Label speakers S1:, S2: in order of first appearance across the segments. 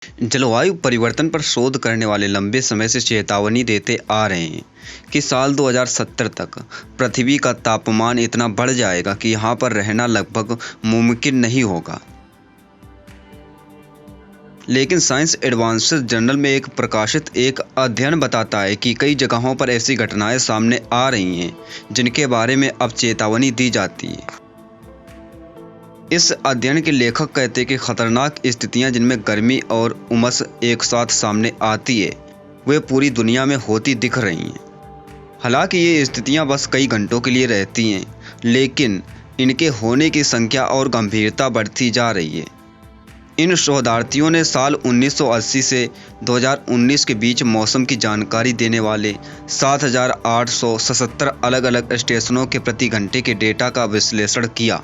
S1: जलवायु परिवर्तन पर शोध करने वाले लंबे समय से चेतावनी देते आ रहे हैं कि साल 2070 तक पृथ्वी का तापमान इतना बढ़ जाएगा कि यहाँ पर रहना लगभग मुमकिन नहीं होगा। लेकिन साइंस एडवांसेस जर्नल में एक प्रकाशित एक अध्ययन बताता है कि कई जगहों पर ऐसी घटनाएं सामने आ रही हैं जिनके बारे में अब चेतावनी दी जाती है। इस अध्ययन के लेखक कहते हैं कि खतरनाक स्थितियां जिनमें गर्मी और उमस एक साथ सामने आती है वे पूरी दुनिया में होती दिख रही हैं। हालांकि ये स्थितियां बस कई घंटों के लिए रहती हैं, लेकिन इनके होने की संख्या और गंभीरता बढ़ती जा रही है। इन शोधार्थियों ने साल 1980 से 2019 के बीच मौसम की जानकारी देने वाले 7,877 अलग-अलग स्टेशनों के प्रति घंटे के डेटा का विश्लेषण किया।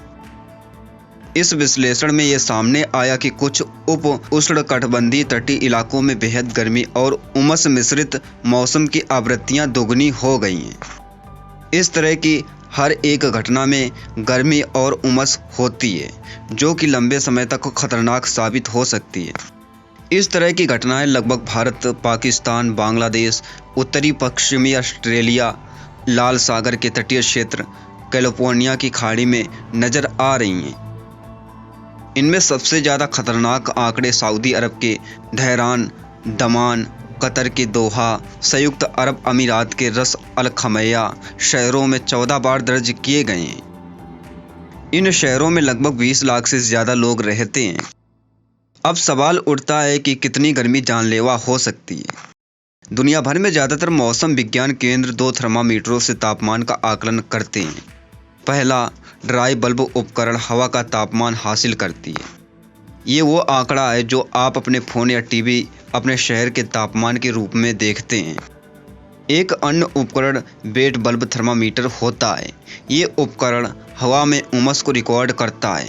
S1: इस विश्लेषण में ये सामने आया कि कुछ उप उष्णकटिबंधीय तटीय इलाकों में बेहद गर्मी और उमस मिश्रित मौसम की आवृत्तियां दोगुनी हो गई हैं। इस तरह की हर एक घटना में गर्मी और उमस होती है, जो कि लंबे समय तक खतरनाक साबित हो सकती है। इस तरह की घटनाएं लगभग भारत, पाकिस्तान, बांग्लादेश, उत्तरी पश्चिमी ऑस्ट्रेलिया, लाल सागर के तटीय क्षेत्र, कैलिफोर्निया की खाड़ी में नजर आ रही हैं। इनमें सबसे ज़्यादा खतरनाक आंकड़े सऊदी अरब के धहरान, दमान, कतर के दोहा, संयुक्त अरब अमीरात के रस अल खमैया शहरों में 14 बार दर्ज किए गए हैं। इन शहरों में लगभग 20 लाख से ज़्यादा लोग रहते हैं। अब सवाल उठता है कि कितनी गर्मी जानलेवा हो सकती है। दुनिया भर में ज़्यादातर मौसम विज्ञान केंद्र 2 थर्मामीटरों से तापमान का आकलन करते हैं। पहला, ड्राई बल्ब उपकरण हवा का तापमान हासिल करती है। ये वो आंकड़ा है जो आप अपने फ़ोन या टीवी अपने शहर के तापमान के रूप में देखते हैं। एक अन्य उपकरण बेड बल्ब थर्मामीटर होता है। ये उपकरण हवा में उमस को रिकॉर्ड करता है।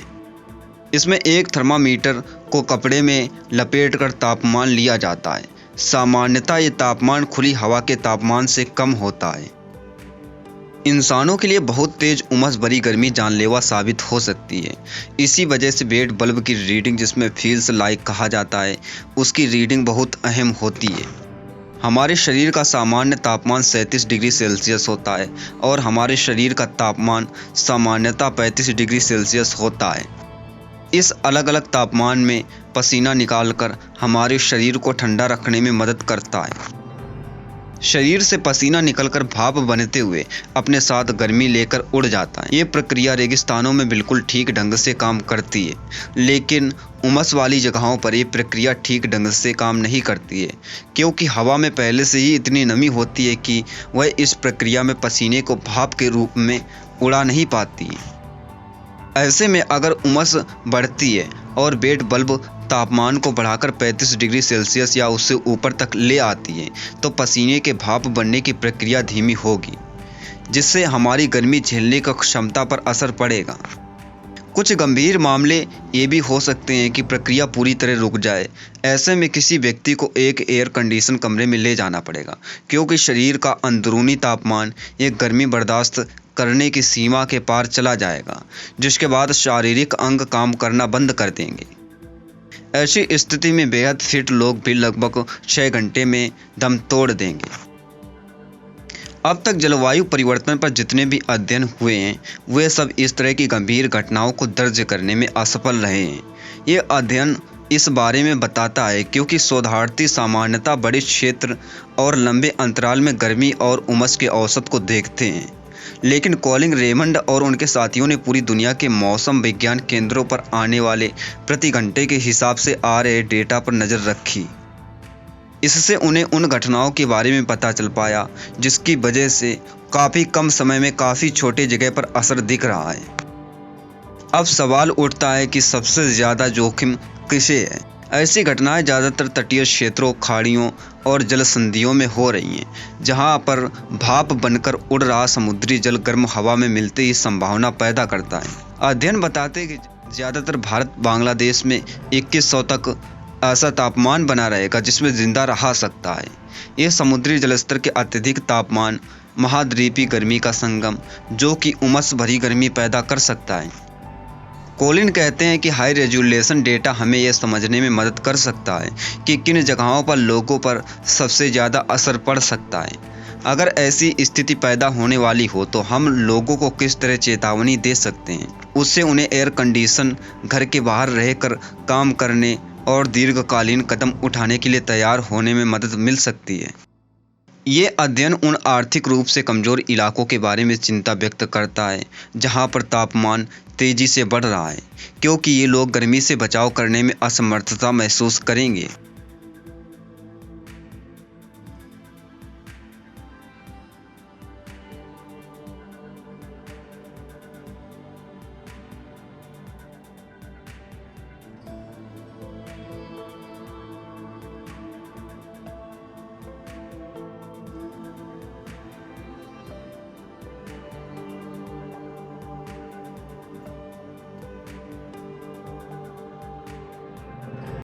S1: इसमें एक थर्मामीटर को कपड़े में लपेटकर तापमान लिया जाता है। सामान्यतः ये तापमान खुली हवा के तापमान से कम होता है। इंसानों के लिए बहुत तेज उमस भरी गर्मी जानलेवा साबित हो सकती है। इसी वजह से बेड बल्ब की रीडिंग, जिसमें फील्स लाइक कहा जाता है, उसकी रीडिंग बहुत अहम होती है। हमारे शरीर का सामान्य तापमान 37 डिग्री सेल्सियस होता है और हमारे शरीर का तापमान सामान्यतः 35 डिग्री सेल्सियस होता है। इस अलग अलग तापमान में पसीना निकालकर हमारे शरीर को ठंडा रखने में मदद करता है। शरीर से पसीना निकलकर भाप बनते हुए अपने साथ गर्मी लेकर उड़ जाता है। ये प्रक्रिया रेगिस्तानों में बिल्कुल ठीक ढंग से काम करती है, लेकिन उमस वाली जगहों पर ये प्रक्रिया ठीक ढंग से काम नहीं करती है, क्योंकि हवा में पहले से ही इतनी नमी होती है कि वह इस प्रक्रिया में पसीने को भाप के रूप में उड़ा नहीं पाती है। ऐसे में अगर उमस बढ़ती है और बेड बल्ब तापमान को बढ़ाकर 35 डिग्री सेल्सियस या उससे ऊपर तक ले आती है, तो पसीने के भाप बनने की प्रक्रिया धीमी होगी, जिससे हमारी गर्मी झेलने की क्षमता पर असर पड़ेगा। कुछ गंभीर मामले ये भी हो सकते हैं कि प्रक्रिया पूरी तरह रुक जाए। ऐसे में किसी व्यक्ति को एक एयर कंडीशन कमरे में ले जाना पड़ेगा, क्योंकि शरीर का अंदरूनी तापमान ये गर्मी बर्दाश्त करने की सीमा के पार चला जाएगा, जिसके बाद शारीरिक अंग काम करना बंद कर देंगे। ऐसी स्थिति में बेहद फिट लोग भी लगभग 6 घंटे में दम तोड़ देंगे। अब तक जलवायु परिवर्तन पर जितने भी अध्ययन हुए हैं, वे सब इस तरह की गंभीर घटनाओं को दर्ज करने में असफल रहे हैं। ये अध्ययन इस बारे में बताता है क्योंकि शोधार्थी सामान्यतः बड़े क्षेत्र और लंबे अंतराल में गर्मी और उमस के औसत को देखते हैं, लेकिन कॉलिन रेमंड और उनके साथियों ने पूरी दुनिया के मौसम विज्ञान केंद्रों पर आने वाले प्रति घंटे के हिसाब से आ रहे डेटा पर नज़र रखी। इससे उन्हें उन घटनाओं के बारे में पता चल पाया जिसकी वजह से काफ़ी कम समय में काफ़ी छोटे जगह पर असर दिख रहा है। अब सवाल उठता है कि सबसे ज़्यादा जोखिम किसे है। ऐसी घटनाएं ज़्यादातर तटीय क्षेत्रों, खाड़ियों और जलसंधियों में हो रही हैं, जहां पर भाप बनकर उड़ रहा समुद्री जल गर्म हवा में मिलते ही संभावना पैदा करता है। अध्ययन बताते हैं कि ज़्यादातर भारत, बांग्लादेश में 2100 तक ऐसा तापमान बना रहेगा जिसमें जिंदा रह सकता है। ये समुद्री जलस्तर के अत्यधिक तापमान, महाद्वीपीय गर्मी का संगम, जो कि उमस भरी गर्मी पैदा कर सकता है। कोलिन कहते हैं कि हाई रेजोल्यूशन डेटा हमें यह समझने में मदद कर सकता है कि किन जगहों पर लोगों पर सबसे ज़्यादा असर पड़ सकता है। अगर ऐसी स्थिति पैदा होने वाली हो तो हम लोगों को किस तरह चेतावनी दे सकते हैं। उससे उन्हें एयर कंडीशन घर के बाहर रहकर काम करने और दीर्घकालीन कदम उठाने के लिए तैयार होने में मदद मिल सकती है। ये अध्ययन उन आर्थिक रूप से कमज़ोर इलाकों के बारे में चिंता व्यक्त करता है जहां पर तापमान तेज़ी से बढ़ रहा है, क्योंकि ये लोग गर्मी से बचाव करने में असमर्थता महसूस करेंगे।